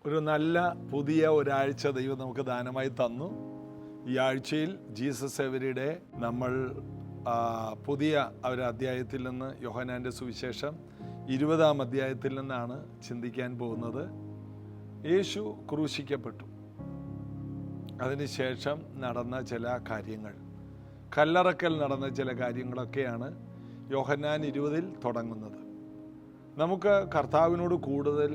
ഒരു നല്ല പുതിയ ഒരാഴ്ച ദൈവം നമുക്ക് ദാനമായി തന്നു. ഈ ആഴ്ചയിൽ ജീസസ് എവരിഡേ നമ്മൾ പുതിയ ഒരു അധ്യായത്തിൽ നിന്ന്, യോഹന്നാൻ്റെ സുവിശേഷം 20-ാം അധ്യായത്തിൽ നിന്നാണ് ചിന്തിക്കാൻ പോകുന്നത്. യേശു ക്രൂശിക്കപ്പെട്ടു. അതിനുശേഷം നടന്ന ചില കാര്യങ്ങൾ, കല്ലറക്കൽ നടന്ന ചില കാര്യങ്ങളൊക്കെയാണ് യോഹന്നാൻ 20-ൽ തുടങ്ങുന്നത്. നമുക്ക് കർത്താവിനോട് കൂടുതൽ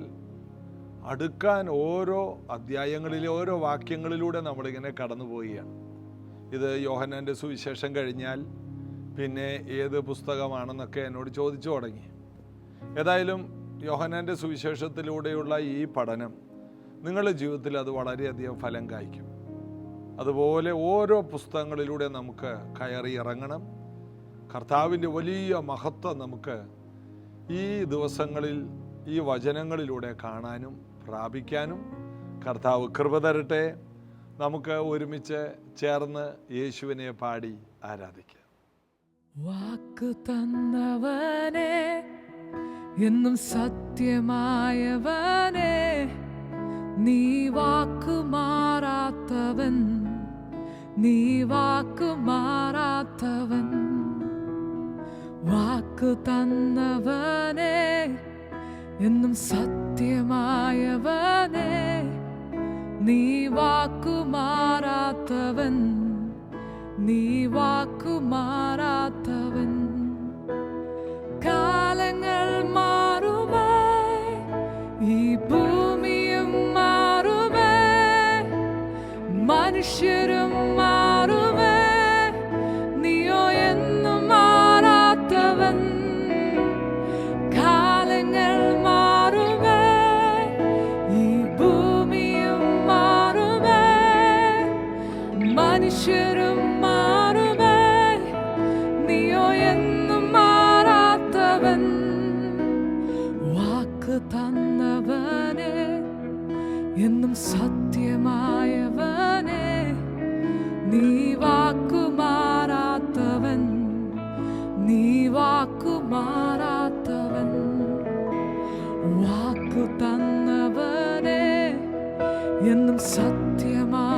അടുക്കാൻ ഓരോ അധ്യായങ്ങളിലെ ഓരോ വാക്യങ്ങളിലൂടെ നമ്മളിങ്ങനെ കടന്നു പോവുകയാണ്. ഇത് യോഹന്നാൻ്റെ സുവിശേഷം കഴിഞ്ഞാൽ പിന്നെ ഏത് പുസ്തകമാണെന്നൊക്കെ എന്നോട് ചോദിച്ചു തുടങ്ങി. ഏതായാലും യോഹന്നാൻ്റെ സുവിശേഷത്തിലൂടെയുള്ള ഈ പഠനം നിങ്ങളുടെ ജീവിതത്തിൽ അത് വളരെയധികം ഫലം കായ്ക്കും. അതുപോലെ ഓരോ പുസ്തകങ്ങളിലൂടെ നമുക്ക് കയറി ഇറങ്ങണം. കർത്താവിൻ്റെ വലിയ മഹത്വം നമുക്ക് ഈ ദിവസങ്ങളിൽ ഈ വചനങ്ങളിലൂടെ കാണാനും പ്രാപിക്കാനും കർത്താവ് കൃപ തരട്ടെ. നമുക്ക് ഒരുമിച്ച് ചേർന്ന് യേശുവിനെ പാടി ആരാധിക്കാം. വാക്ക് തന്നവനെ, എന്നും സത്യമായവനെ, നീ വാക്കു മാറാത്തവൻ, നീ വാക്കു മാറാത്തവൻ. വാക്കു തന്നവനെ, എന്നും സത്യമായവനെ, നീ വാക്കു മാറാത്തവൻ, നീ വാക്കു മാറാത്തവൻ. കാലങ്ങൾ മാറുമേ, ഈ ഭൂമിയും മാറുമേ, മനുഷ്യരും മാറുമേ, നീയോ എന്നും മാറാത്തവൻ. കാലങ്ങൾ മാറുമേ, ഈ ഭൂമിയും മാറുമേ, മനുഷ്യരും മാറുമേ, നീയോ എന്നും മാറാത്തവൻ. വാക്ക് തന്നവനെ, എന്നും സത്യമായവനെ, നീ വാക്കു മാറാത്തവൻ, നീ വാക്കു മാറാത്തവൻ. വാക്കു തന്നവനെ, എന്നും സത്യമായവനെ,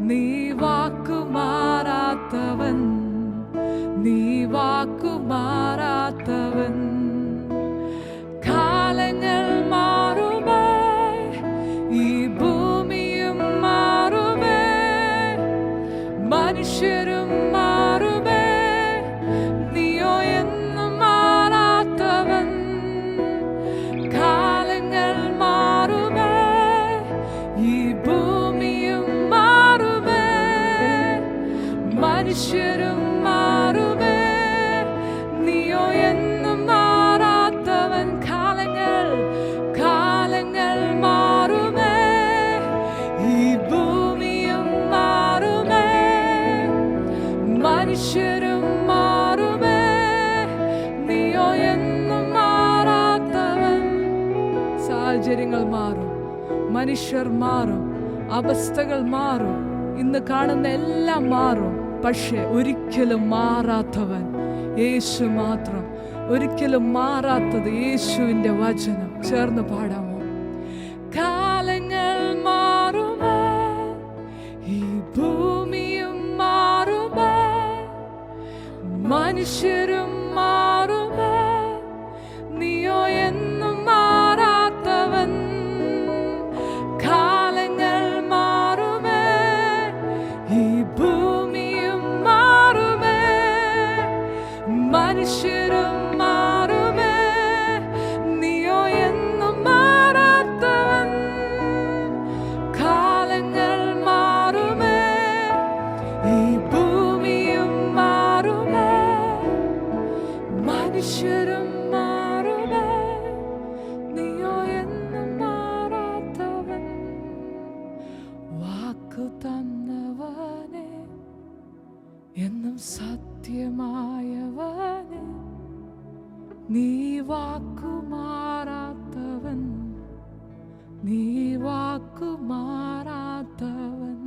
നീ വാക്കു മാറാത്തവൻ, നീ വാക്കു മാറാത്തവൻ. കാലങ്ങൾ മാറുമേ, ഈ ഭൂമിയും മാറുമേ, മനുഷ്യരും മാറുമേ, നീയോ എന്നും മാറാത്തവൻ. കാലങ്ങൾ മാറുമേ, ഈ ഭൂമിയും മാറുമേ, മനുഷ്യരും മാറുമേ, നീയോ എന്നും മാറാത്തവൻ. കാലങ്ങൾ മാറുമേ, ഈ ഭൂമിയും മാറുമേ, മനുഷ്യരും മാറുമേ, നീയോ എന്നും മാറാത്തവൻ. സാഹചര്യങ്ങൾ മാറും, മനുഷ്യർ മാറും, അവസ്ഥകൾ മാറും, ഇന്ന് കാണുന്ന എല്ലാം മാറും. പക്ഷെ ഒരിക്കലും മാറാത്തവൻ യേശു മാത്രം. ഒരിക്കലും മാറാത്തത് യേശുവിൻ്റെ വചനം. ചേർന്ന് പാടാമോ? കാലങ്ങൾ മാറുമേ, ഈ ഭൂമിയും മാറുമേ, മനുഷ്യരും മാറുമേ, നീയോ എന്നും മാറാത്തവൻ. കാലങ്ങൾ മാറുമേ, ഈ ഭൂമിയും മാറുമേ, മനുഷ്യരും മാറുമേ, നീയോ എന്നും മാറാത്തവൻ. കാലങ്ങൾ മാറുമേ, ഈ ഭൂമിയും മാറുമേ, മനുഷ്യരും മാറുമേ, നീയോ എന്നും മാറാത്തവൻ. വാക്കു തന്നവനെ, എന്നും സത്യമായവനെ, നീ വാക്കു മാറാത്തവൻ, നീ വാക്കു മാറാത്തവൻ.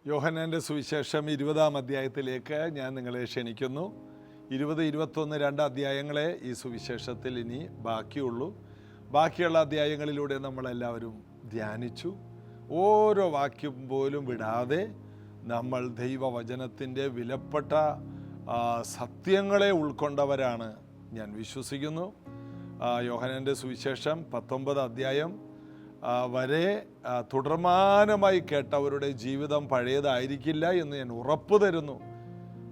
യോഹന്നാൻ്റെ സുവിശേഷം 20-ാം അധ്യായത്തിലേക്ക് ഞാൻ നിങ്ങളെ ക്ഷണിക്കുന്നു. 20, 21, 2 അധ്യായങ്ങളെ ഈ സുവിശേഷത്തിൽ ഇനി ബാക്കിയുള്ളൂ. ബാക്കിയുള്ള അധ്യായങ്ങളിലൂടെ നമ്മളെല്ലാവരും ധ്യാനിച്ചു. ഓരോ വാക്യം പോലും വിടാതെ നമ്മൾ ദൈവവചനത്തിൻ്റെ വിലപ്പെട്ട സത്യങ്ങളെ ഉൾക്കൊണ്ടവരാണ് ഞാൻ വിശ്വസിക്കുന്നു. യോഹന്നാൻ്റെ സുവിശേഷം 19 അധ്യായം വരെ തുടർമാനമായി കേട്ടവരുടെ ജീവിതം പഴയതായിരിക്കില്ല എന്ന് ഞാൻ ഉറപ്പ് തരുന്നു.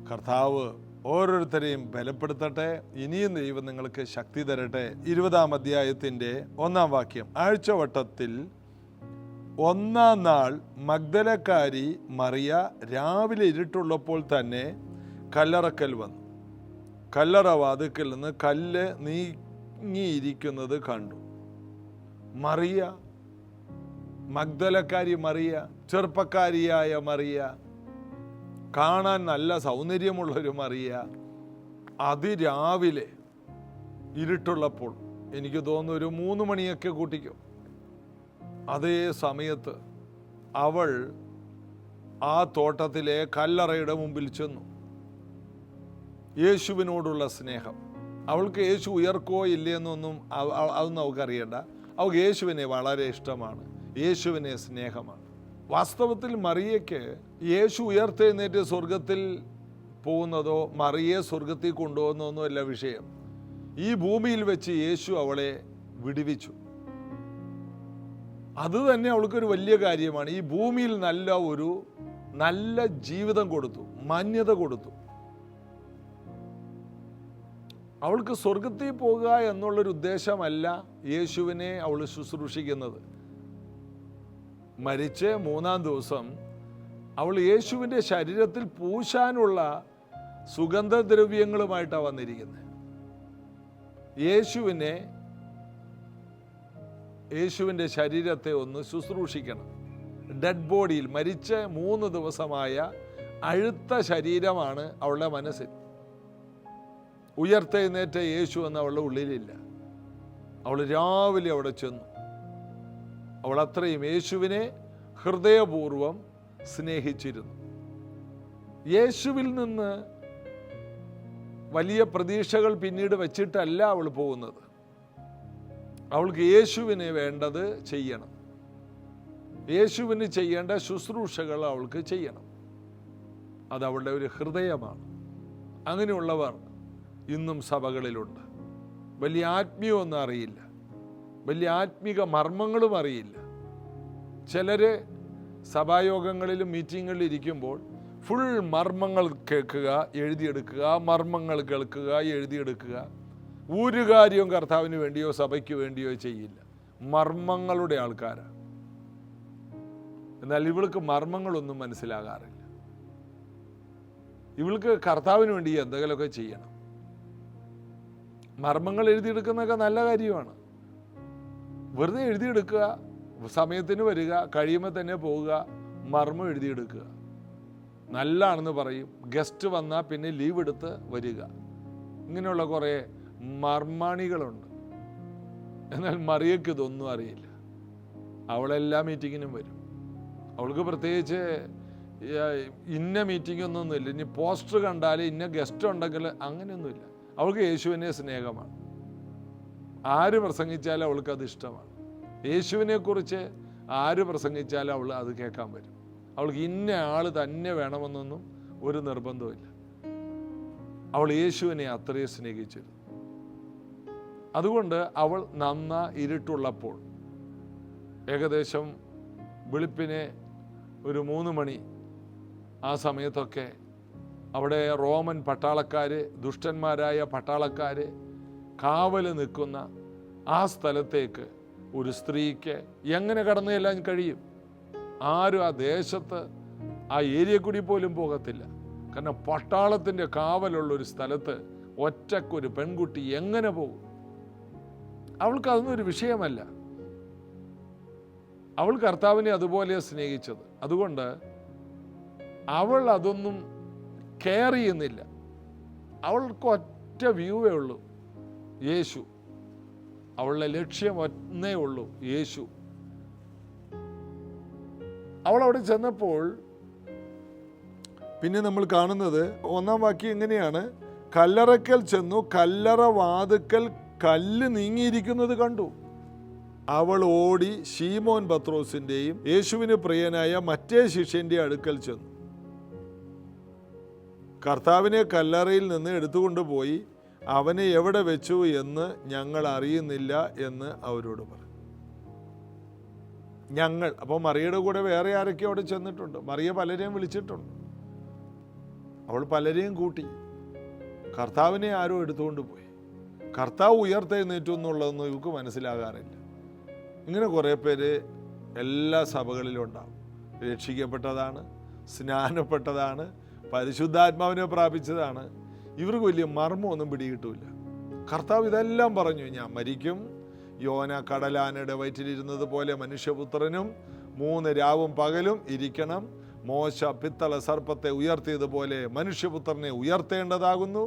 കർത്താവ് ഓരോരുത്തരെയും ബലപ്പെടുത്തട്ടെ. ഇനിയും ദൈവം നിങ്ങൾക്ക് ശക്തി തരട്ടെ. 20-ാം അധ്യായത്തിൻ്റെ 1-ാം വാക്യം. ആഴ്ചവട്ടത്തിൽ 1-ാം നാൾ മഗ്ദലക്കാരി മറിയ രാവിലെ ഇരുട്ടുള്ളപ്പോൾ തന്നെ കല്ലറക്കൽ വന്നു. കല്ലറ വാതിക്കൽ നിന്ന് കല്ല് നീങ്ങിയിരിക്കുന്നത് കണ്ടു. മറിയ, മഗ്ദലക്കാരി മറിയ, ചെറുപ്പക്കാരിയായ മറിയ, കാണാൻ നല്ല സൗന്ദര്യമുള്ളൊരു മറിയ, അതിരാവിലെ ഇരുട്ടുള്ളപ്പോൾ, എനിക്ക് തോന്നുന്നു ഒരു 3 മണിയൊക്കെ കൂട്ടിക്കും, അതേ സമയത്ത് അവൾ ആ തോട്ടത്തിലെ കല്ലറയുടെ മുമ്പിൽ ചെന്നു. യേശുവിനോടുള്ള സ്നേഹം, അവൾക്ക് യേശു ഉയർക്കോ ഇല്ലയെന്നൊന്നും അതൊന്നും അവൾക്കറിയണ്ട. അവൾക്ക് യേശുവിനെ വളരെ ഇഷ്ടമാണ്, യേശുവിനെ സ്നേഹമാണ്. വാസ്തവത്തിൽ മറിയയ്ക്ക് യേശു ഉയർത്തെഴുന്നേറ്റ് സ്വർഗത്തിൽ പോകുന്നതോ മറിയെ സ്വർഗത്തിൽ കൊണ്ടുപോകുന്നതൊന്നും അല്ല വിഷയം. ഈ ഭൂമിയിൽ വെച്ച് യേശു അവളെ വിടുവിച്ചു. അത് തന്നെ അവൾക്കൊരു വലിയ കാര്യമാണ്. ഈ ഭൂമിയിൽ നല്ല ജീവിതം കൊടുത്തു, മാന്യത കൊടുത്തു. അവൾക്ക് സ്വർഗത്തിൽ പോകുക എന്നുള്ളൊരു ഉദ്ദേശമല്ല യേശുവിനെ അവൾ ശുശ്രൂഷിക്കുന്നത്. മരിച്ച് 3-ാം ദിവസം അവൾ യേശുവിൻ്റെ ശരീരത്തിൽ പൂശാനുള്ള സുഗന്ധദ്രവ്യങ്ങളുമായിട്ടാണ് വന്നിരിക്കുന്നത്. യേശുവിൻ്റെ ശരീരത്തെ ഒന്ന് ശുശ്രൂഷിക്കണം. ഡെഡ് ബോഡിയിൽ മരിച്ച് 3 ദിവസമായ അഴുത്ത ശരീരമാണ് അവളുടെ മനസ്സിൽ. ഉയർത്തെഴുന്നേറ്റ യേശു എന്ന് അവളുടെ ഉള്ളിലില്ല. അവൾ രാവിലെ അവിടെ ചെന്നു. അവൾ അത്രയും യേശുവിനെ ഹൃദയപൂർവം സ്നേഹിച്ചിരുന്നു. യേശുവിൽ നിന്ന് വലിയ പ്രതീക്ഷകൾ പിന്നീട് വെച്ചിട്ടല്ല അവൾ പോകുന്നത്. അവൾക്ക് യേശുവിനെ വേണ്ടത് ചെയ്യണം. യേശുവിന് ചെയ്യേണ്ട ശുശ്രൂഷകൾ അവൾക്ക് ചെയ്യണം. അത് അവളുടെ ഒരു ഹൃദയമാണ്. അങ്ങനെയുള്ളവർ ഇന്നും സഭകളിലുണ്ട്. വലിയ ആത്മീയമൊന്നും അറിയില്ല, വലിയ ആത്മീക മർമ്മങ്ങളും അറിയില്ല. ചിലർ സഭായോഗങ്ങളിലും മീറ്റിങ്ങുകളിൽ ഇരിക്കുമ്പോൾ ഫുൾ മർമ്മങ്ങൾ കേൾക്കുക, എഴുതിയെടുക്കുക, മർമ്മങ്ങൾ കേൾക്കുക, എഴുതിയെടുക്കുക. ഒരു കാര്യവും കർത്താവിന് വേണ്ടിയോ സഭയ്ക്ക് വേണ്ടിയോ ചെയ്യില്ല. മർമ്മങ്ങളുടെ ആൾക്കാരാണ്. എന്നാൽ ഇവൾക്ക് മർമ്മങ്ങളൊന്നും മനസ്സിലാകാറില്ല. ഇവൾക്ക് കർത്താവിന് വേണ്ടി എന്തെങ്കിലുമൊക്കെ ചെയ്യണം. മർമ്മങ്ങൾ എഴുതിയെടുക്കുന്നതൊക്കെ നല്ല കാര്യമാണ്. വെറുതെ എഴുതിയെടുക്കുക, സമയത്തിന് വരിക, കഴിയുമ്പോൾ തന്നെ പോവുക, മർമ്മം എഴുതിയെടുക്കുക. നല്ലതാണെന്ന് പറയും. ഗസ്റ്റ് വന്നാൽ പിന്നെ ലീവ് എടുത്ത് വരിക. ഇങ്ങനെയുള്ള കുറേ മർമാണികളുണ്ട്. എന്നാൽ മറിയയ്ക്ക് ഇതൊന്നും അറിയില്ല. അവളെല്ലാ മീറ്റിങ്ങിനും വരും. അവൾക്ക് പ്രത്യേകിച്ച് ഇന്ന മീറ്റിംഗ് ഒന്നൊന്നുമില്ല. ഇനി പോസ്റ്റർ കണ്ടാൽ ഇന്ന ഗസ്റ്റ് ഉണ്ടെങ്കിൽ അങ്ങനെയൊന്നുമില്ല. അവൾക്ക് യേശുവിനെ സ്നേഹമാണ്. ആര് പ്രസംഗിച്ചാലും അവൾക്കത് ഇഷ്ടമാണ്. യേശുവിനെക്കുറിച്ച് ആര് പ്രസംഗിച്ചാലും അവൾ അത് കേൾക്കാൻ വരും. അവൾക്ക് ഇന്ന ആൾ തന്നെ വേണമെന്നൊന്നും ഒരു നിർബന്ധമില്ല. അവൾ യേശുവിനെ അത്രയും സ്നേഹിച്ചിരുന്നു. അതുകൊണ്ട് അവൾ ഇരുട്ടുള്ളപ്പോൾ, ഏകദേശം വെളുപ്പിനെ ഒരു 3 മണി ആ സമയത്തൊക്കെ അവിടെ റോമൻ പട്ടാളക്കാർ, ദുഷ്ടന്മാരായ പട്ടാളക്കാർ കാവൽ നിൽക്കുന്ന ആ സ്ഥലത്തേക്ക് ഒരു സ്ത്രീക്ക് എങ്ങനെ കടന്നു ചെല്ലാൻ കഴിയും? ആരും ആ ദേശത്ത് ആ ഏരിയ കൂടി പോലും പോകത്തില്ല. കാരണം പട്ടാളത്തിൻ്റെ കാവലുള്ളൊരു സ്ഥലത്ത് ഒറ്റക്കൊരു പെൺകുട്ടി എങ്ങനെ പോകും? അവൾക്കതൊന്നും ഒരു വിഷയമല്ല. അവൾ കർത്താവിനെ അതുപോലെ സ്നേഹിച്ചത്. അതുകൊണ്ട് അവൾ അതൊന്നും കെയർ ചെയ്യുന്നില്ല. അവൾക്ക് ഒറ്റ വ്യൂവേ ഉള്ളൂ, യേശു. അവളുടെ ലക്ഷ്യം ഒന്നേ ഉള്ളൂ, യേശു. അവൾ അവിടെ ചെന്നപ്പോൾ പിന്നെ നമ്മൾ കാണുന്നത് 1-ാം വാക്യം എങ്ങനെയാണ്? കല്ലറയ്ക്കൽ ചെന്നു, കല്ലറ വാതുക്കൽ കല്ല് നീങ്ങിയിരിക്കുന്നത് കണ്ടു. അവൾ ഓടി ശീമോൻ പത്രോസിന്റെയും യേശുവിന് പ്രിയനായ മറ്റേ ശിഷ്യന്റെ അടുക്കൽ ചെന്നു. കർത്താവിനെ കല്ലറയിൽ നിന്ന് എടുത്തുകൊണ്ടുപോയി അവനെ എവിടെ വെച്ചു എന്ന് ഞങ്ങൾ അറിയുന്നില്ല എന്ന് അവരോട് പറഞ്ഞു. ഞങ്ങൾ, അപ്പോൾ മറിയയുടെ കൂടെ വേറെ ആരൊക്കെ അവിടെ ചെന്നിട്ടുണ്ട്. മറിയ പലരെയും വിളിച്ചിട്ടുണ്ട്. അവൾ പലരെയും കൂട്ടി. കർത്താവിനെ ആരോ എടുത്തുകൊണ്ട് പോയി. കർത്താവ് ഉയർത്തെഴുന്നേറ്റു എന്നുള്ളതൊന്നും ഇവർക്ക് മനസ്സിലാകാറില്ല. ഇങ്ങനെ കുറേ പേര് എല്ലാ സഭകളിലും ഉണ്ടാവും. രക്ഷിക്കപ്പെട്ടതാണ്, സ്നാനപ്പെട്ടതാണ്, പരിശുദ്ധാത്മാവിനെ പ്രാപിച്ചതാണ്. ഇവർക്ക് വലിയ മർമ്മമൊന്നും പിടികിട്ടില്ല. കർത്താവ് ഇതെല്ലാം പറഞ്ഞു, ഞാൻ മരിക്കും, യോന കടലാനയുടെ വയറ്റിലിരുന്നത് പോലെ മനുഷ്യപുത്രനും 3 രാവും പകലും ഇരിക്കണം, മോശ പിത്തള സർപ്പത്തെ ഉയർത്തിയതുപോലെ മനുഷ്യപുത്രനെ ഉയർത്തേണ്ടതാകുന്നു,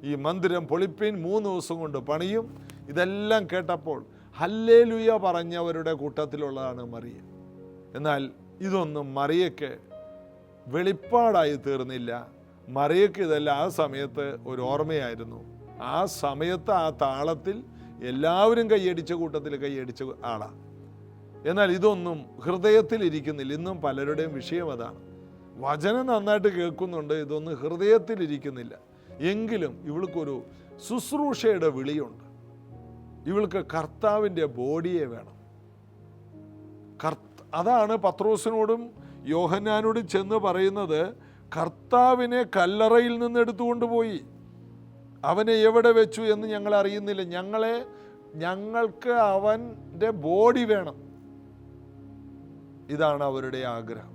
ഈ മന്ദിരം പൊളിപ്പിൻ, 3 ദിവസം കൊണ്ട് പണിയും. ഇതെല്ലാം കേട്ടപ്പോൾ ഹല്ലേലൂയ പറഞ്ഞവരുടെ കൂട്ടത്തിലുള്ളതാണ് മറിയ. എന്നാൽ ഇതൊന്നും മറിയയ്ക്ക് വെളിപ്പാടായി തീർന്നില്ല. മറിയയ്ക്ക് ഇതെല്ലാം ആ സമയത്ത് ഒരു ഓർമ്മയായിരുന്നു. ആ സമയത്ത് ആ താളത്തിൽ എല്ലാവരും കൈയടിച്ച കൂട്ടത്തിൽ കൈയടിച്ച ആളാണ്. എന്നാൽ ഇതൊന്നും ഹൃദയത്തിൽ ഇരിക്കുന്നില്ല. ഇന്നും പലരുടെയും വിഷയം അതാണ്. വചനം നന്നായിട്ട് കേൾക്കുന്നുണ്ട്, ഇതൊന്നും ഹൃദയത്തിൽ ഇരിക്കുന്നില്ല. എങ്കിലും ഇവൾക്കൊരു ശുശ്രൂഷയുടെ വിളിയുണ്ട്. ഇവൾക്ക് കർത്താവിൻ്റെ ബോഡിയെ വേണം. അതാണ് പത്രോസിനോടും യോഹന്നാനോടും ചെന്ന് പറയുന്നത്, കർത്താവിനെ കല്ലറയിൽ നിന്ന് എടുത്തുകൊണ്ടുപോയി അവനെ എവിടെ വെച്ചു എന്ന് ഞങ്ങൾ അറിയുന്നില്ല. ഞങ്ങൾക്ക് അവൻ്റെ ബോഡി വേണം. ഇതാണ് അവരുടെ ആഗ്രഹം.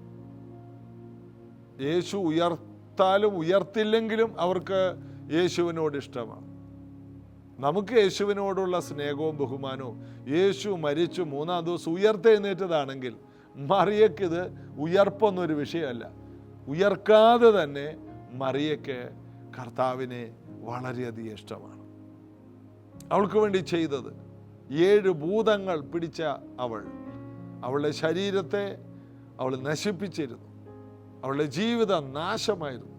യേശു ഉയർത്താലും ഉയർത്തില്ലെങ്കിലും അവർക്ക് യേശുവിനോട് ഇഷ്ടമാണ്. നമുക്ക് യേശുവിനോടുള്ള സ്നേഹവും ബഹുമാനവും, യേശു മരിച്ചു 3-ാം ദിവസം ഉയർത്തെഴുന്നേറ്റതാണെങ്കിൽ മറിയക്കിത് ഉയർപ്പൊന്നൊരു വിഷയമല്ല. ഉയർക്കാതെ തന്നെ മറിയയ്ക്ക് കർത്താവിനെ വളരെയധികം ഇഷ്ടമാണ്. അവൾക്ക് വേണ്ടി ചെയ്തത് 7 ഭൂതങ്ങൾ പിടിച്ച അവളുടെ ശരീരത്തെ അവൾ നശിപ്പിച്ചിരുന്നു. അവളുടെ ജീവിതം നാശമായിരുന്നു.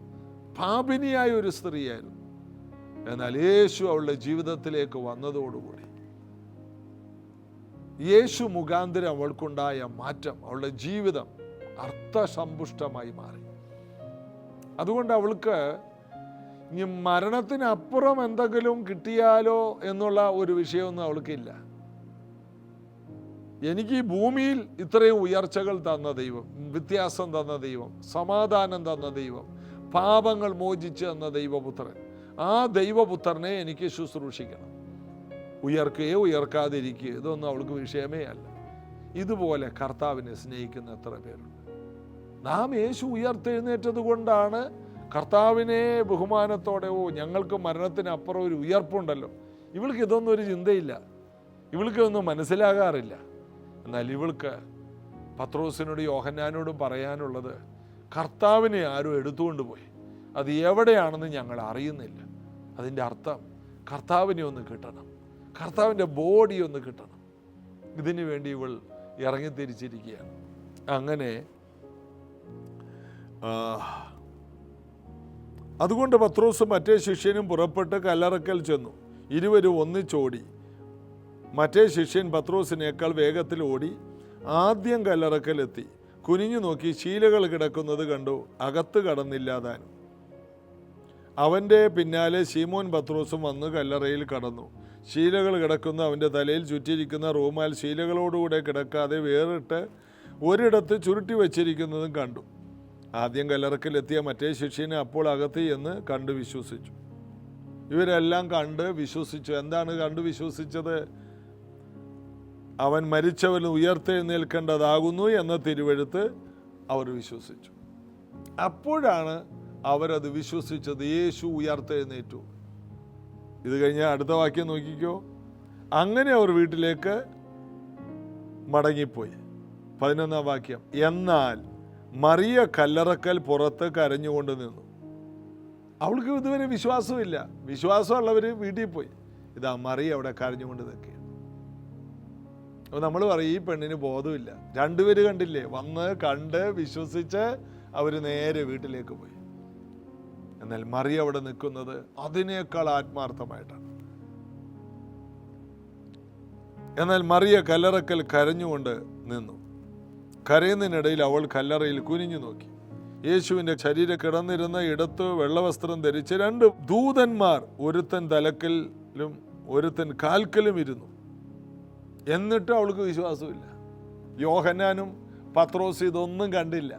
പാപിനിയായ ഒരു സ്ത്രീയായിരുന്നു. എന്നാൽ യേശു അവളുടെ ജീവിതത്തിലേക്ക് വന്നതോടുകൂടി, യേശു മുഖാന്തരം അവൾക്കുണ്ടായ മാറ്റം, അവളുടെ ജീവിതം അർത്ഥസമ്പുഷ്ടമായി മാറി. അതുകൊണ്ട് അവൾക്ക് ഇനി മരണത്തിനപ്പുറം എന്തെങ്കിലും കിട്ടിയാലോ എന്നുള്ള ഒരു വിഷയമൊന്നും അവൾക്കില്ല. എനിക്ക് ഈ ഭൂമിയിൽ ഇത്രയും ഉയർച്ചകൾ തന്ന ദൈവം, വ്യത്യാസം തന്ന ദൈവം, സമാധാനം തന്ന ദൈവം, പാപങ്ങൾ മോചിച്ച് തന്ന ദൈവപുത്രൻ, ആ ദൈവപുത്രനെ എനിക്ക് ശുശ്രൂഷിക്കണം. ഉയർക്കുകയോ ഉയർക്കാതിരിക്കുകയോ ഇതൊന്നും അവൾക്ക് വിഷയമേ അല്ല. ഇതുപോലെ കർത്താവിനെ സ്നേഹിക്കുന്ന എത്ര പേരുണ്ട്. നാം യേശു ഉയർത്തെഴുന്നേറ്റത് കൊണ്ടാണ് കർത്താവിനെ ബഹുമാനത്തോടെ, ഞങ്ങൾക്ക് മരണത്തിനപ്പുറം ഒരു ഉയർപ്പുണ്ടല്ലോ. ഇവൾക്ക് ഇതൊന്നും ഒരു ചിന്തയില്ല, ഇവൾക്ക് ഇതൊന്നും മനസ്സിലാകാറില്ല. എന്നാൽ ഇവൾക്ക് പത്രോസിനോടും യോഹന്നാനോടും പറയാനുള്ളത്, കർത്താവിനെ ആരും എടുത്തുകൊണ്ട് പോയി, അത് എവിടെയാണെന്ന് ഞങ്ങൾ അറിയുന്നില്ല. അതിൻ്റെ അർത്ഥം കർത്താവിനെ ഒന്ന് കിട്ടണം, കർത്താവിൻ്റെ ബോഡി ഒന്ന് കിട്ടണം. ഇതിനു വേണ്ടി ഇവൾ ഇറങ്ങിത്തിരിച്ചിരിക്കുകയാണ്. അങ്ങനെ അതുകൊണ്ട് പത്രോസും മറ്റേ ശിഷ്യനും പുറപ്പെട്ട് കല്ലറക്കൽ ചെന്നു. ഇരുവരും ഒന്നിച്ചോടി. മറ്റേ ശിഷ്യൻ പത്രോസിനേക്കാൾ വേഗത്തിൽ ഓടി ആദ്യം കല്ലറക്കലെത്തി. കുനിഞ്ഞു നോക്കി ശീലകൾ കിടക്കുന്നത് കണ്ടു, അകത്ത് കടന്നില്ലാതാനും. അവൻ്റെ പിന്നാലെ ശീമോൻ പത്രോസും വന്ന് കല്ലറയിൽ കടന്നു. ശീലകൾ കിടക്കുന്ന അവൻ്റെ തലയിൽ ചുറ്റിയിരിക്കുന്ന റൂമാൽ ശീലകളോടുകൂടെ കിടക്കാതെ വേറിട്ട് ഒരിടത്ത് ചുരുട്ടി വച്ചിരിക്കുന്നതും കണ്ടു. ആദ്യം കല്ലറക്കലെത്തിയ മറ്റേ ശിഷ്യനെ അപ്പോൾ അകത്ത് എന്ന് കണ്ടു വിശ്വസിച്ചു. ഇവരെല്ലാം കണ്ട് വിശ്വസിച്ചു. എന്താണ് കണ്ടു വിശ്വസിച്ചത്? അവൻ മരിച്ചവന് ഉയർത്തെഴുന്നേൽക്കേണ്ടതാകുന്നു എന്ന തിരുവെഴുത്ത് അവർ വിശ്വസിച്ചു. അപ്പോഴാണ് അവരത് വിശ്വസിച്ചത്. യേശു ഉയർത്തെഴുന്നേറ്റു. ഇത് കഴിഞ്ഞാൽ അടുത്ത വാക്യം നോക്കിക്കോ. അങ്ങനെ അവർ വീട്ടിലേക്ക് മടങ്ങിപ്പോയി. 11-ാം വാക്യം. എന്നാൽ മറിയ കല്ലറക്കൽ പുറത്ത് കരഞ്ഞുകൊണ്ട് നിന്നു. അവൾക്ക് ഇതുവരെ വിശ്വാസമില്ല. വിശ്വാസമുള്ളവർ വീട്ടിൽ പോയി. ഇതാ മറിയ അവിടെ കരഞ്ഞുകൊണ്ട് നിൽക്കുകയാണ്. അപ്പോൾ നമ്മൾ പറയും, ഈ പെണ്ണിന് ബോധമില്ല. 2 പേര് കണ്ടില്ലേ, വന്ന് കണ്ട് വിശ്വസിച്ച് അവർ നേരെ വീട്ടിലേക്ക് പോയി. എന്നാൽ മറിയ അവിടെ നിൽക്കുന്നത് അതിനേക്കാൾ ആത്മാർത്ഥമായിട്ടാണ്. എന്നാൽ മറിയ കല്ലറക്കൽ കരഞ്ഞുകൊണ്ട് നിന്നു. കരയുന്നതിനിടയിൽ അവൾ കല്ലറയിൽ കുനിഞ്ഞു നോക്കി. യേശുവിൻ്റെ ശരീരം കിടന്നിരുന്ന ഇടത്ത് വെള്ളവസ്ത്രം ധരിച്ച് 2 ദൂതന്മാർ, ഒരുത്തൻ തലക്കലും ഒരുത്തൻ കാൽക്കലും ഇരുന്നു. എന്നിട്ടും അവൾക്ക് വിശ്വാസമില്ല. യോഹന്നാനും പത്രോസ് ഇതൊന്നും കണ്ടില്ല.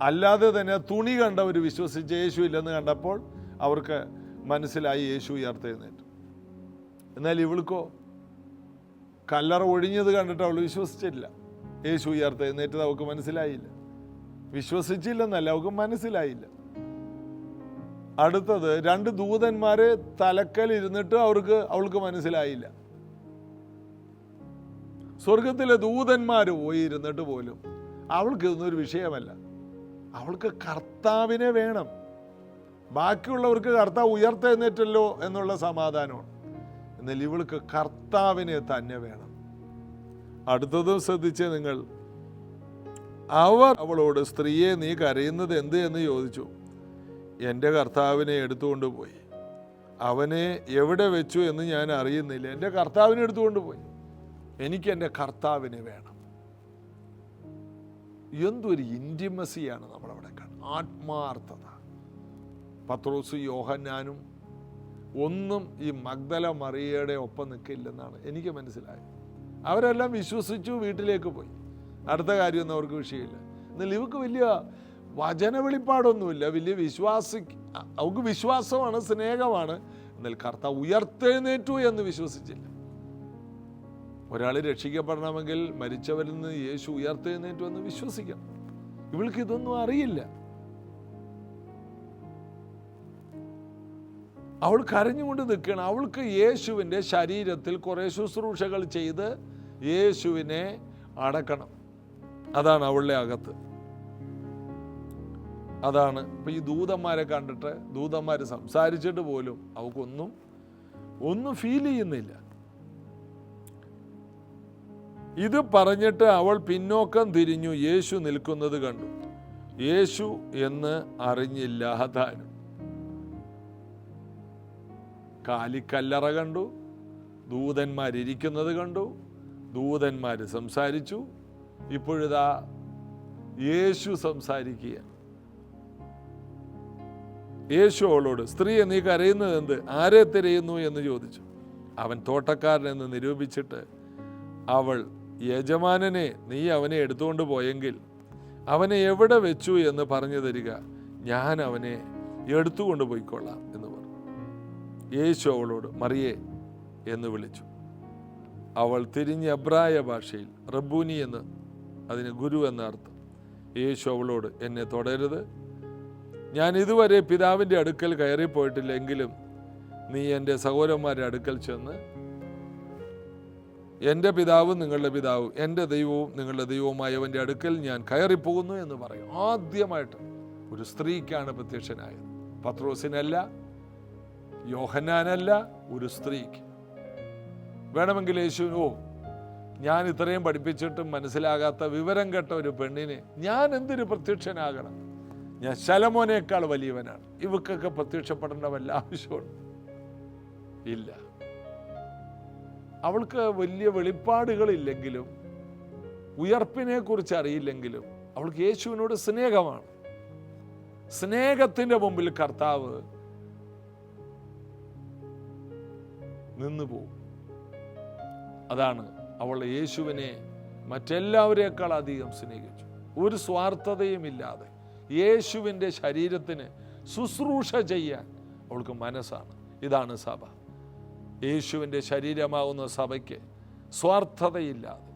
അല്ലാതെ തന്നെ തുണി കണ്ടവർ വിശ്വസിച്ച് യേശു ഇല്ലെന്ന് കണ്ടപ്പോൾ അവർക്ക് മനസ്സിലായി യേശു ഉയർത്തെഴുന്നേറ്റു. എന്നാൽ ഇവൾക്കോ കല്ലറ ഒഴിഞ്ഞത് കണ്ടിട്ട് അവൾ വിശ്വസിച്ചില്ല. യേശു ഉയർത്തെഴുന്നേറ്റത് അവൾക്ക് മനസ്സിലായില്ല. വിശ്വസിച്ചില്ലെന്നല്ല, അവൾക്ക് മനസ്സിലായില്ല. അടുത്തത് 2 ദൂതന്മാര് തലക്കൽ ഇരുന്നിട്ട് അവൾക്ക് മനസ്സിലായില്ല. സ്വർഗത്തിലെ ദൂതന്മാര് പോയി ഇരുന്നിട്ട് പോലും അവൾക്ക് ഇതൊന്നൊരു വിഷയമല്ല. അവൾക്ക് കർത്താവിനെ വേണം. ബാക്കിയുള്ളവർക്ക് കർത്താവ് ഉയർത്തെഴുന്നേറ്റല്ലോ എന്നുള്ള സമാധാനമാണ്. എന്നാൽ ഇവൾക്ക് കർത്താവിനെ തന്നെ വേണം. അടുത്തതും ശ്രദ്ധിച്ചേ നിങ്ങൾ. അവർ അവളോട്, സ്ത്രീയെ, നീ കരയുന്നത് എന്ത് എന്ന് ചോദിച്ചു. എൻ്റെ കർത്താവിനെ എടുത്തുകൊണ്ടുപോയി. അവനെ എവിടെ വെച്ചു എന്ന് ഞാൻ അറിയുന്നില്ല. എൻ്റെ കർത്താവിനെ എടുത്തുകൊണ്ടുപോയി. എനിക്ക് എൻ്റെ കർത്താവിനെ വേണം. എന്തൊരു ഇൻറ്റിമസിയാണ് നമ്മളവിടെ കാണുന്നത്, ആത്മാർത്ഥത. പത്രോസ് യോഹന്നാനും ഒന്നും ഈ മഗ്ദല മറിയയുടെ ഒപ്പം നിൽക്കില്ലെന്നാണ് എനിക്ക് മനസ്സിലായത്. അവരെല്ലാം വിശ്വസിച്ചു, വീട്ടിലേക്ക് പോയി. അടുത്ത കാര്യമൊന്നും അവർക്ക് വിഷയമില്ല. എന്നാൽ ഇവർക്ക് വലിയ വചന വെളിപ്പാടൊന്നുമില്ല. വലിയ അവർക്ക് വിശ്വാസമാണ്, സ്നേഹമാണ്. എന്നാൽ കർത്താവ് ഉയർത്തെഴുന്നേറ്റു എന്ന് വിശ്വസിച്ചില്ല. ഒരാൾ രക്ഷിക്കപ്പെടണമെങ്കിൽ മരിച്ചവരിൽ നിന്ന് യേശു ഉയർത്തെഴുന്നേറ്റു എന്ന് വിശ്വസിക്കണം. ഇവൾക്ക് ഇതൊന്നും അറിയില്ല. അവൾ കരഞ്ഞുകൊണ്ട് നിൽക്കുകയാണ്. അവൾക്ക് യേശുവിൻ്റെ ശരീരത്തിൽ കുറേ ശുശ്രൂഷകൾ ചെയ്ത് യേശുവിനെ അടക്കണം. അതാണ് അവളുടെ അകത്ത്. അതാണ് ഇപ്പം ഈ ദൂതന്മാരെ കണ്ടിട്ട്, ദൂതന്മാർ സംസാരിച്ചിട്ട് പോലും അവൾക്കൊന്നും ഫീൽ ചെയ്യുന്നില്ല. ഇത് പറഞ്ഞിട്ട് അവൾ പിന്നോക്കം തിരിഞ്ഞു യേശു നിൽക്കുന്നത് കണ്ടു. യേശു എന്ന് അറിഞ്ഞില്ല താനും. കാലിക്കല്ലറ കണ്ടു, ദൂതന്മാരിയ്ക്കുന്നത് കണ്ടു, ദൂതന്മാർ സംസാരിച്ചു. ഇപ്പോഴിതാ യേശു സംസാരിക്കുക. യേശു അവളോട്, സ്ത്രീയെ, നീ കരയുന്നത് എന്ത്? ആരെ തിരയുന്നു എന്ന് ചോദിച്ചു. അവൻ തോട്ടക്കാരനെന്ന് നിരൂപിച്ചിട്ട് അവൾ, യജമാനനെ, നീ അവനെ എടുത്തുകൊണ്ട് പോയെങ്കിൽ അവനെ എവിടെ വെച്ചു എന്ന് പറഞ്ഞു തരിക, ഞാൻ അവനെ എടുത്തുകൊണ്ട് പോയിക്കൊള്ളാം എന്ന് പറഞ്ഞു. യേശു അവളോട്, മറിയേ എന്ന് വിളിച്ചു. അവൾ തിരിഞ്ഞ് എബ്രായ ഭാഷയിൽ റബ്ബൂനി എന്ന്, അതിന് ഗുരു എന്ന അർത്ഥം. യേശു അവളോട്, എന്നെ തൊടരുത്, ഞാൻ ഇതുവരെ പിതാവിൻ്റെ അടുക്കൽ കയറിപ്പോയിട്ടില്ല. എങ്കിലും നീ എൻ്റെ സഹോദരന്മാരുടെ അടുക്കൽ ചെന്ന്, എൻ്റെ പിതാവും നിങ്ങളുടെ പിതാവും, എൻ്റെ ദൈവവും നിങ്ങളുടെ ദൈവവുമായവൻ്റെ അടുക്കൽ ഞാൻ കയറിപ്പോകുന്നു എന്ന് പറയും. ആദ്യമായിട്ട് ഒരു സ്ത്രീക്കാണ് പ്രത്യക്ഷനായത്. പത്രോസിനല്ല, യോഹന്നാനല്ല, ഒരു സ്ത്രീക്ക്. വേണമെങ്കിൽ യേശുവിനോ, ഞാൻ ഇത്രയും പഠിപ്പിച്ചിട്ടും മനസ്സിലാകാത്ത വിവരം കേട്ട ഒരു പെണ്ണിനെ ഞാൻ എന്തിനു പ്രത്യക്ഷനാകണം? ഞാൻ ശലോമോനേക്കാൾ വലിയവനാണ്. ഇവക്കൊക്കെ പ്രത്യക്ഷപ്പെടേണ്ട വല്ല ആവശ്യമുണ്ട്? ഇല്ല. അവൾക്ക് വലിയ വെളിപ്പാടുകളില്ലെങ്കിലും, ഉയർപ്പിനെ കുറിച്ച് അറിയില്ലെങ്കിലും, അവൾക്ക് യേശുവിനോട് സ്നേഹമാണ്. സ്നേഹത്തിൻ്റെ മുമ്പിൽ കർത്താവ് നിന്നുപോകും. അതാണ് അവൾ യേശുവിനെ മറ്റെല്ലാവരേക്കാൾ അധികം സ്നേഹിച്ചു. ഒരു സ്വാർത്ഥതയും ഇല്ലാതെ യേശുവിൻ്റെ ശരീരത്തിന് ശുശ്രൂഷ ചെയ്യാൻ അവൾക്ക് മനസ്സാണ്. ഇതാണ് സഭ. യേശുവിൻ്റെ ശരീരമാകുന്ന സഭയ്ക്ക് സ്വാർത്ഥതയില്ലാതെ,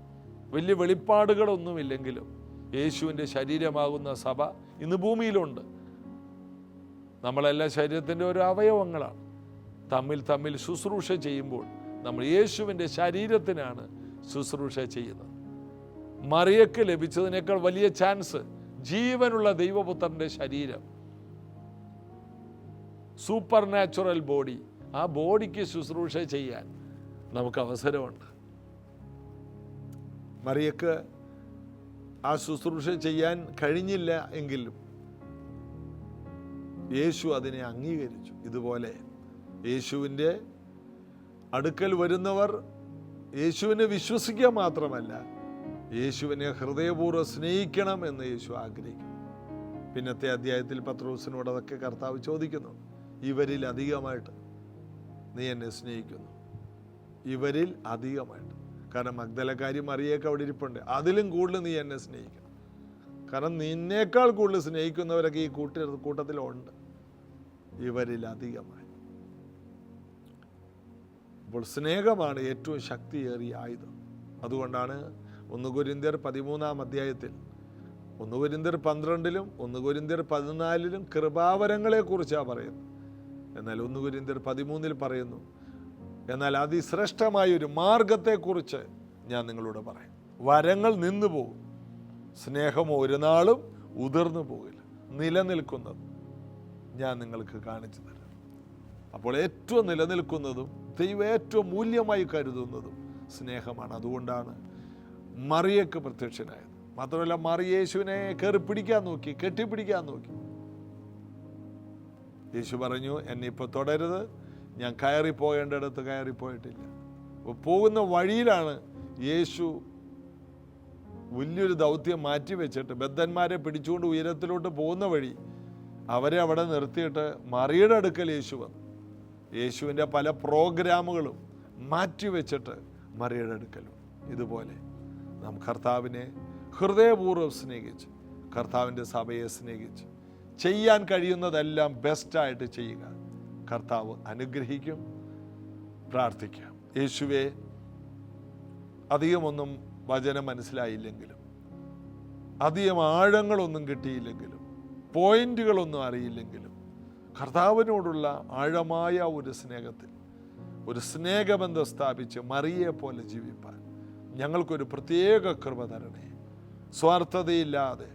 വലിയ വെളിപ്പാടുകളൊന്നുമില്ലെങ്കിലും യേശുവിൻ്റെ ശരീരമാകുന്ന സഭ ഇന്ന് ഭൂമിയിലുണ്ട്. നമ്മളെല്ലാം ശരീരത്തിൻ്റെ ഓരോ അവയവങ്ങളാണ്. തമ്മിൽ ശുശ്രൂഷ ചെയ്യുമ്പോൾ നമ്മൾ യേശുവിൻ്റെ ശരീരത്തിനാണ് ശുശ്രൂഷ ചെയ്യുന്നത്. മറിയക്ക് ലഭിച്ചതിനേക്കാൾ വലിയ ചാൻസ് ജീവനുള്ള ദൈവപുത്രൻ്റെ ശരീരം, സൂപ്പർ നാച്ചുറൽ ബോഡി, ആ ബോഡിക്ക് ശുശ്രൂഷ ചെയ്യാൻ നമുക്ക് അവസരമുണ്ട്. മറിയക്ക് ആ ശുശ്രൂഷ ചെയ്യാൻ കഴിഞ്ഞില്ല എങ്കിലും യേശു അതിനെ അംഗീകരിച്ചു. ഇതുപോലെ യേശുവിൻ്റെ അടുക്കൽ വരുന്നവർ യേശുവിനെ വിശ്വസിക്കുക മാത്രമല്ല, യേശുവിനെ ഹൃദയപൂർവ്വം സ്നേഹിക്കണം എന്ന് യേശു ആഗ്രഹിക്കുന്നു. പിന്നത്തെ അധ്യായത്തിൽ പത്രോസിനോട് അതൊക്കെ കർത്താവ് ചോദിക്കുന്നു. ഇവരിൽ അധികമായിട്ട് നീ എന്നെ സ്നേഹിക്കുന്നു, ഇവരിൽ അധികമായിട്ട്. കാരണം മഗ്ദലക്കാരി മറിയൊക്കെ അവിടെ ഇരിപ്പുണ്ട്. അതിലും കൂടുതൽ നീ എന്നെ സ്നേഹിക്കണം. കാരണം നിന്നേക്കാൾ കൂടുതൽ സ്നേഹിക്കുന്നവരൊക്കെ ഈ കൂട്ടത്തിലുണ്ട്, ഇവരിൽ അധികമായി. അപ്പോൾ സ്നേഹമാണ് ഏറ്റവും ശക്തിയേറിയ ആയുധം. അതുകൊണ്ടാണ് 1 കൊരിന്ത്യർ 13 അധ്യായത്തിൽ 1 കൊരിന്ത്യർ 12 1 കൊരിന്ത്യർ 14 കൃപാവരങ്ങളെ കുറിച്ചാണ് പറയുന്നത്. എന്നാൽ 1 കൊരിന്ത്യർ 13 പറയുന്നു, എന്നാൽ അതിശ്രേഷ്ഠമായ ഒരു മാർഗത്തെക്കുറിച്ച് ഞാൻ നിങ്ങളോട് പറയാം. വരങ്ങൾ നിന്നു പോകും, സ്നേഹം ഒരു നാളും ഉതിർന്നു പോകില്ല, നിലനിൽക്കുന്നത് ഞാൻ നിങ്ങൾക്ക് കാണിച്ചു തരാം. അപ്പോൾ ഏറ്റവും നിലനിൽക്കുന്നതും ദൈവം ഏറ്റവും മൂല്യമായി കരുതുന്നതും സ്നേഹമാണ്. അതുകൊണ്ടാണ് മറിയക്ക് പ്രത്യക്ഷനായത്. മാത്രമല്ല, മറിയ യേശുവിനെ കയറി പിടിക്കാൻ നോക്കി, കെട്ടിപ്പിടിക്കാൻ നോക്കി. യേശു പറഞ്ഞു, എന്നെ ഇപ്പോൾ തുടരുത്, ഞാൻ കയറിപ്പോകേണ്ടിടത്ത് കയറിപ്പോയിട്ടില്ല. പോകുന്ന വഴിയിലാണ് യേശു വലിയൊരു ദൗത്യം മാറ്റിവെച്ചിട്ട് ബദ്ധന്മാരെ പിടിച്ചുകൊണ്ട് ഉയരത്തിലോട്ട് പോകുന്ന വഴി അവരെ അവിടെ നിർത്തിയിട്ട് മറിയുടെ അടുക്കൽ യേശു വന്നു. യേശുവിൻ്റെ പല പ്രോഗ്രാമുകളും മാറ്റിവെച്ചിട്ട് മറിയുടെ അടുക്കൽ. ഇതുപോലെ നാം കർത്താവിനെ ഹൃദയപൂർവ്വം സ്നേഹിച്ച്, കർത്താവിൻ്റെ സഭയെ സ്നേഹിച്ച്, ചെയ്യാൻ കഴിയുന്നതെല്ലാം ബെസ്റ്റായിട്ട് ചെയ്യുക. കർത്താവ് അനുഗ്രഹിക്കും. പ്രാർത്ഥിക്കാം. യേശുവേ, അധികമൊന്നും വചനം മനസ്സിലായില്ലെങ്കിലും, അധികം ആഴങ്ങളൊന്നും കിട്ടിയില്ലെങ്കിലും, പോയിന്റുകളൊന്നും അറിയില്ലെങ്കിലും, കർത്താവിനോടുള്ള ആഴമായ ഒരു സ്നേഹത്തിൽ ഒരു സ്നേഹബന്ധം സ്ഥാപിച്ച് മറിയെ പോലെ ജീവിപ്പാൻ ഞങ്ങൾക്കൊരു പ്രത്യേക കൃപ തരണേ. സ്വാർത്ഥതയില്ലാതെ,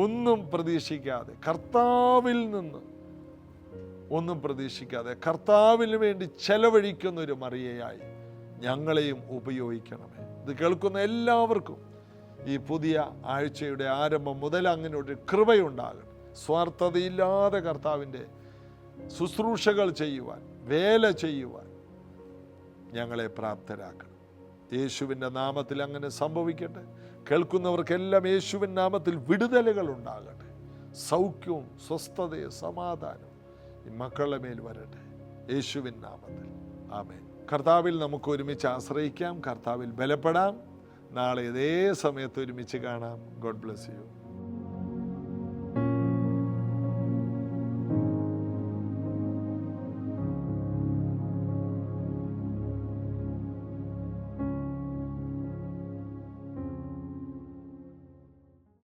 ഒന്നും പ്രതീക്ഷിക്കാതെ, കർത്താവിൽ നിന്ന് ഒന്നും പ്രതീക്ഷിക്കാതെ കർത്താവിന് വേണ്ടി ചെലവഴിക്കുന്ന ഒരു മറിയയായി ഞങ്ങളെയും ഉപയോഗിക്കണമേ. ഇത് കേൾക്കുന്ന എല്ലാവർക്കും ഈ പുതിയ ആഴ്ചയുടെ ആരംഭം മുതൽ അങ്ങനെ ഒരു കൃപയുണ്ടാകണം. സ്വാർത്ഥതയില്ലാതെ കർത്താവിൻ്റെ ശുശ്രൂഷകൾ ചെയ്യുവാൻ, വേല ചെയ്യുവാൻ ഞങ്ങളെ പ്രാപ്തരാക്കണം. യേശുവിൻ്റെ നാമത്തിൽ അങ്ങനെ സംഭവിക്കട്ടെ. കേൾക്കുന്നവർക്കെല്ലാം യേശുവിൻ്റെ നാമത്തിൽ വിടുതലുകൾ ഉണ്ടാകട്ടെ. സൗഖ്യവും സ്വസ്ഥതയും സമാധാനവും ഈ മക്കളുടെ മേൽ വരട്ടെ, യേശുവിൻ നാമത്തിൽ. ആമേൻ. കർത്താവിൽ നമുക്ക് ഒരുമിച്ച് ആശ്രയിക്കാം, കർത്താവിൽ ബലപ്പെടാം. നാളെ ഇതേ സമയത്ത് ഒരുമിച്ച് കാണാം. God bless you.